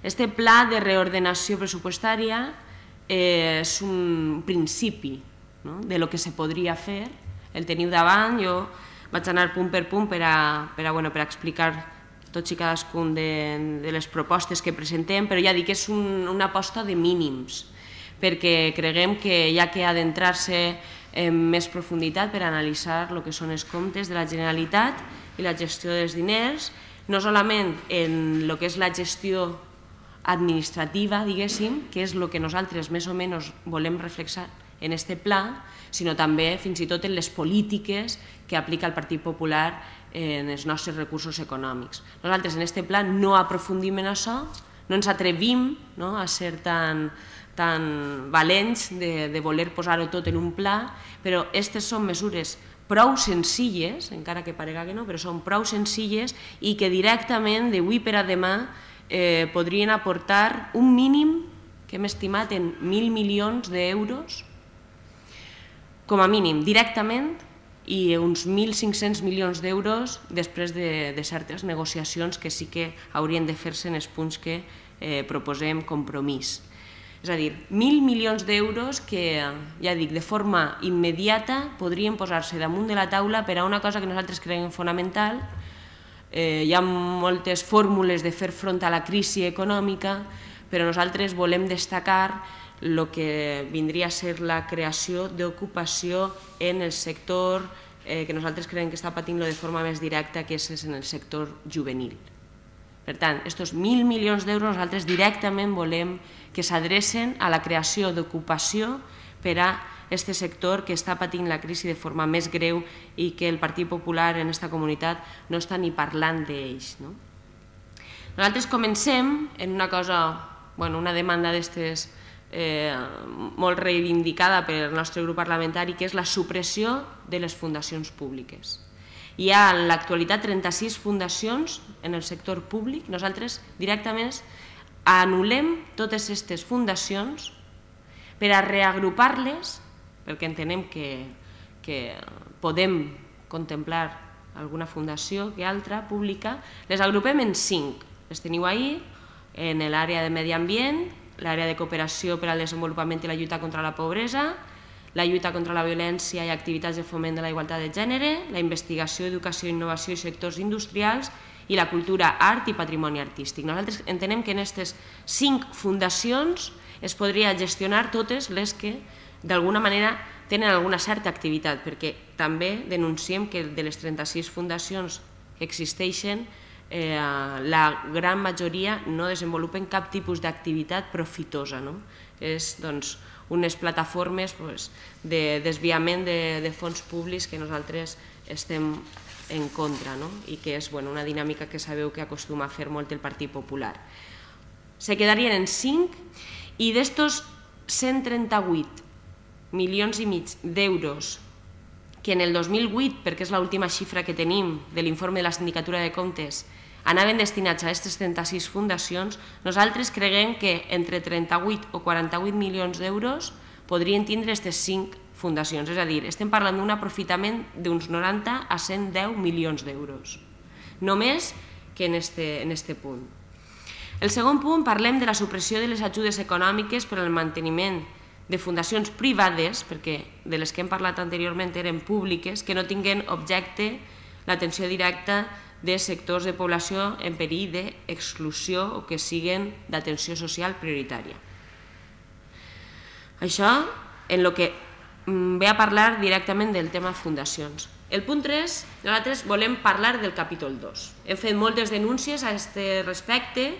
Este pla de reordenació pressupostària és un principi de lo que se podria fer. El teniu davant, jo vaig anar punt per punt per explicar tots i cadascun de les propostes que presentem, però ja dic que és una aposta de mínims, perquè creguem que hi ha que adentrar-se en més profunditat per analitzar el que són els comptes de la Generalitat i la gestió dels diners, no solament en el que és la gestió administrativa, diguéssim, que és el que nosaltres més o menys volem reflexar en aquest pla, sinó també fins i tot en les polítiques que aplica el Partit Popular en els nostres recursos econòmics. Nosaltres en aquest pla no aprofundim en això, no ens atrevim a ser tan valents de voler posar-ho tot en un pla, però aquestes són mesures prou senzilles, encara que parega que no, però són prou senzilles i que directament d'avui per a demà podrien aportar un mínim que hem estimat en 1.000 milions d'euros, com a mínim directament, i uns 1.500 milions d'euros després de certes negociacions que sí que haurien de fer-se en els punts que proposem compromís. És a dir, 1.000 milions d'euros que, ja dic, de forma immediata podrien posar-se damunt de la taula per a una cosa que nosaltres creiem fonamental. Hi ha moltes fórmules de fer front a la crisi econòmica, però nosaltres volem destacar el que vindria a ser la creació d'ocupació en el sector que nosaltres creiem que està patint de forma més directa, que és en el sector juvenil. Per tant, aquests 1.000 milions d'euros nosaltres directament volem que s'adrecen a la creació d'ocupació per a aquest sector que està patint la crisi de forma més greu i que el Partit Popular en aquesta comunitat no està ni parlant d'ells. Nosaltres comencem en una cosa, una demanda d'aquestes molt reivindicada pel nostre grup parlamentari, que és la supressió de les fundacions públiques. Hi ha en l'actualitat 36 fundacions en el sector públic. Nosaltres directament anul·lem totes aquestes fundacions per a reagrupar-les, perquè entenem que podem contemplar alguna fundació que altra pública. Les agrupem en 5. Les teniu ahí, en l'àrea de medi ambient, l'àrea de cooperació per al desenvolupament i la lluita contra la pobresa, la lluita contra la violència i activitats de foment de la igualtat de gènere, la investigació, educació, innovació i sectors industrials i la cultura, art i patrimoni artístic. Nosaltres entenem que en aquestes 5 fundacions es podria gestionar totes les que d'alguna manera tenen alguna certa activitat, perquè també denunciem que de les 36 fundacions que existeixen la gran majoria no desenvolupen cap tipus d'activitat profitosa. És unes plataformes de desviament de fons públics que nosaltres estem en contra i que és una dinàmica que sabeu que acostuma a fer molt el Partit Popular. Se quedarien en 5 i d'estos 138 milions i mig d'euros que en el 2008, perquè és l'última xifra que tenim de l'informe de la Sindicatura de Comptes, anaven destinats a aquestes 36 fundacions, nosaltres creguem que entre 38 o 48 milions d'euros podrien tindre aquestes 5 fundacions. És a dir, estem parlant d'un aprofitament d'uns 90 a 110 milions d'euros, només que en aquest punt. El segon punt, parlem de la supressió de les ajudes econòmiques per al manteniment de fundacions privades, perquè de les que hem parlat anteriorment eren públiques, que no tinguen objecte l'atenció directa de sectors de població en perill d'exclusió o que siguin d'atenció social prioritària. Això en el que ve a parlar directament del tema fundacions. El punt 3, nosaltres volem parlar del capítol 2. Hem fet moltes denúncies a aquest respecte,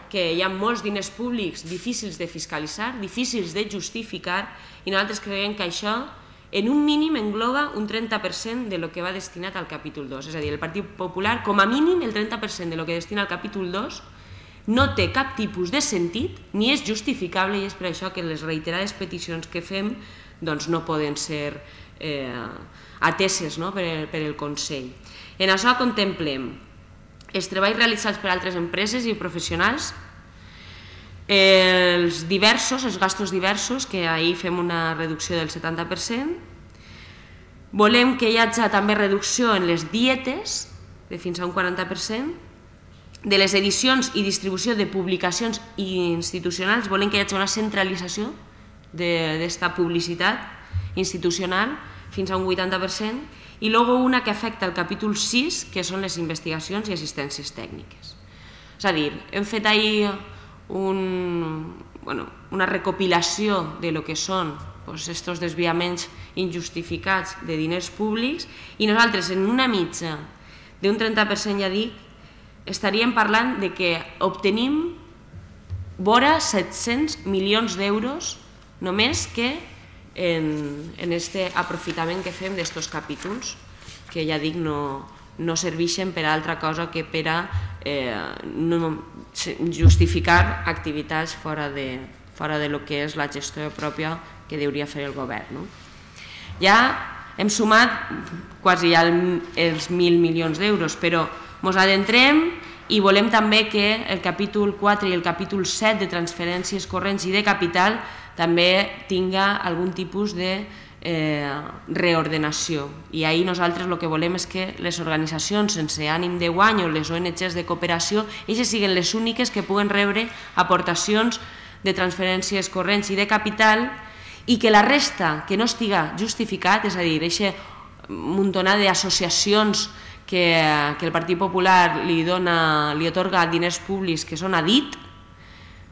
que hi ha molts diners públics difícils de fiscalitzar, difícils de justificar, i nosaltres creiem que això en un mínim engloba un 30% de lo que va destinat al capítol 2. És a dir, el Partit Popular, com a mínim, el 30% de lo que destina al capítol 2 no té cap tipus de sentit ni és justificable, i és per això que les reiterades peticions que fem no poden ser ateses per el Consell. En això contemplem els treballs realitzats per altres empreses i professionals, els gastos diversos, que ahir fem una reducció del 70%. Volem que hi hagi també reducció en les dietes, de fins a un 40%, de les edicions i distribució de publicacions institucionals, volem que hi hagi una centralització d'esta publicitat institucional fins a un 80%, i després una que afecta el capítol 6, que són les investigacions i assistències tècniques. És a dir, hem fet ahir una recopilació de lo que són aquests desviaments injustificats de diners públics, i nosaltres en una mitja d'un 30%, ja dic, estaríem parlant de que obtenim vora 700 milions d'euros només que en aquest aprofitament que fem d'estos capítols, que ja dic no serveixen per a altra cosa que per a justificar activitats fora de lo que és la gestió pròpia que hauria de fer el govern. Ja hem sumat quasi els 1.000 milions d'euros, però ens adentrem i volem també que el capítol 4 i el capítol 7 de transferències corrents i de capital també tinga algun tipus de reordenació. I ahir nosaltres el que volem és que les organitzacions sense ànim de guany o les ONGs de cooperació elles siguin les úniques que puguen rebre aportacions de transferències corrents i de capital, i que la resta que no estiga justificat, és a dir, aquesta muntonada d'associacions que el Partit Popular li atorga diners públics que són a dit,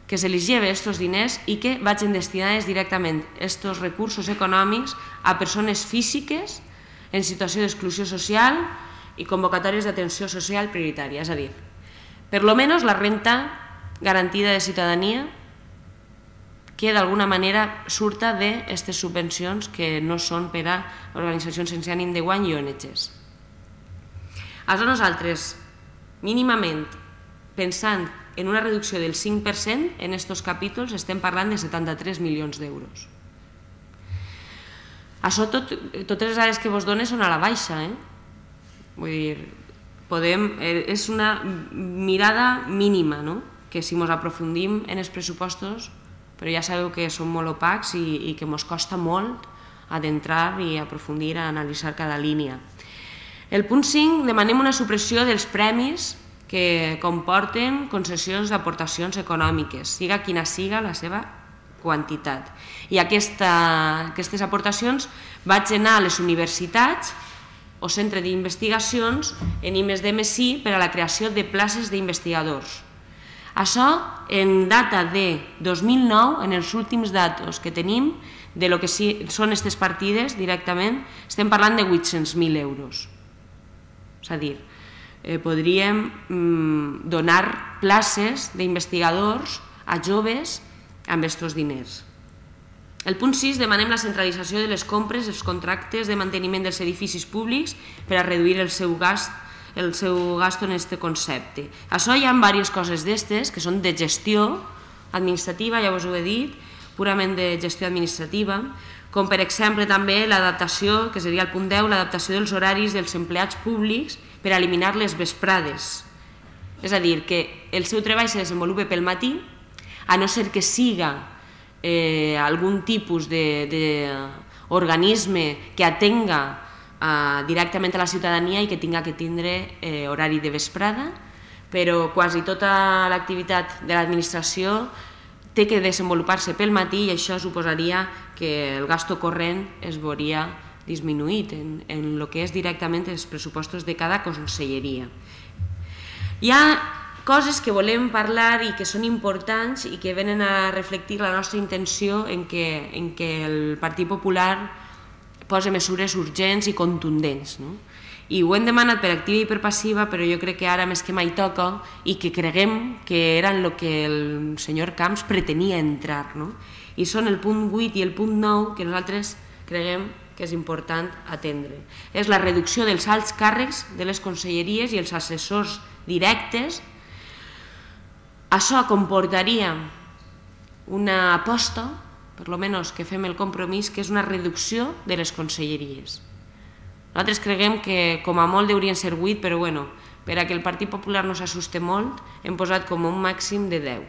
que se les lleve aquests diners i que vagin destinats directament aquests recursos econòmics a persones físiques en situació d'exclusió social i convocatòries d'atenció social prioritària. És a dir, per lo menos la renta garantida de ciutadania que d'alguna manera surta d'aquestes subvencions que no són per a organitzacions sense ànim de guany i ONGs. Aleshores nosaltres, mínimament, pensant en una reducció del 5% en aquests capítols, estem parlant de 73 milions d'euros. Això, totes les dades que vos dones són a la baixa. Vull dir, és una mirada mínima, que si ens aprofundim en els pressupostos, però ja sabeu que són molt opacs i que ens costa molt adentrar i aprofundir a analitzar cada línia. El punt 5, demanem una supressió dels premis que comporten concessions d'aportacions econòmiques, siga quina siga la seva quantitat. I aquestes aportacions vaig anar a les universitats o centres d'investigacions en I+D+I per a la creació de places d'investigadors. Això, en data de 2009, en els últims datos que tenim de lo que són aquestes partides directament, estem parlant de 800.000 euros. És a dir, podríem donar places d'investigadors a joves amb aquests diners. El punt 6, demanem la centralització de les compres, els contractes de manteniment dels edificis públics per a reduir el seu gast en aquest concepte. Això hi ha diverses coses d'estes que són de gestió administrativa, ja us ho he dit, purament de gestió administrativa, com per exemple també l'adaptació, que seria el punt 10, l'adaptació dels horaris dels empleats públics per a eliminar les vesprades. És a dir, que el seu treball se desenvolupa pel matí, a no ser que siga algun tipus d'organisme que atenga directament a la ciutadania i que tinga que tindre horari de vesprada, però quasi tota l'activitat de l'administració té que desenvolupar-se pel matí i això suposaria que el gasto corrent es veuria disminuït en el que és directament els pressupostos de cada conselleria. Hi ha coses que volem parlar i que són importants i que venen a reflectir la nostra intenció en què el Partit Popular posa mesures urgents i contundents. I ho hem demanat per activa i per passiva, però jo crec que ara més que mai toca i que creguem que era en el que el senyor Camps pretenia entrar. I són el punt 8 i el punt 9 que nosaltres creguem que és important atendre. És la reducció dels alts càrrecs de les conselleries i els assessors directes. Això comportaria una aposta, per almenys que fem el compromís, que és una reducció de les conselleries. Nosaltres creguem que com a molt haurien ser 8, però per a que el Partit Popular no s'assuste molt, hem posat com un màxim de 10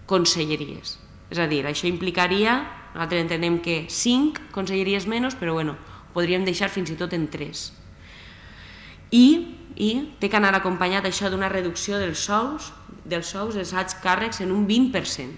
conselleries. És a dir, això implicaria, nosaltres entenem que 5 conselleries menys, però podríem deixar fins i tot en 3. I té que anar acompanyat això d'una reducció dels sous dels sous dels alts càrrecs en un 20%.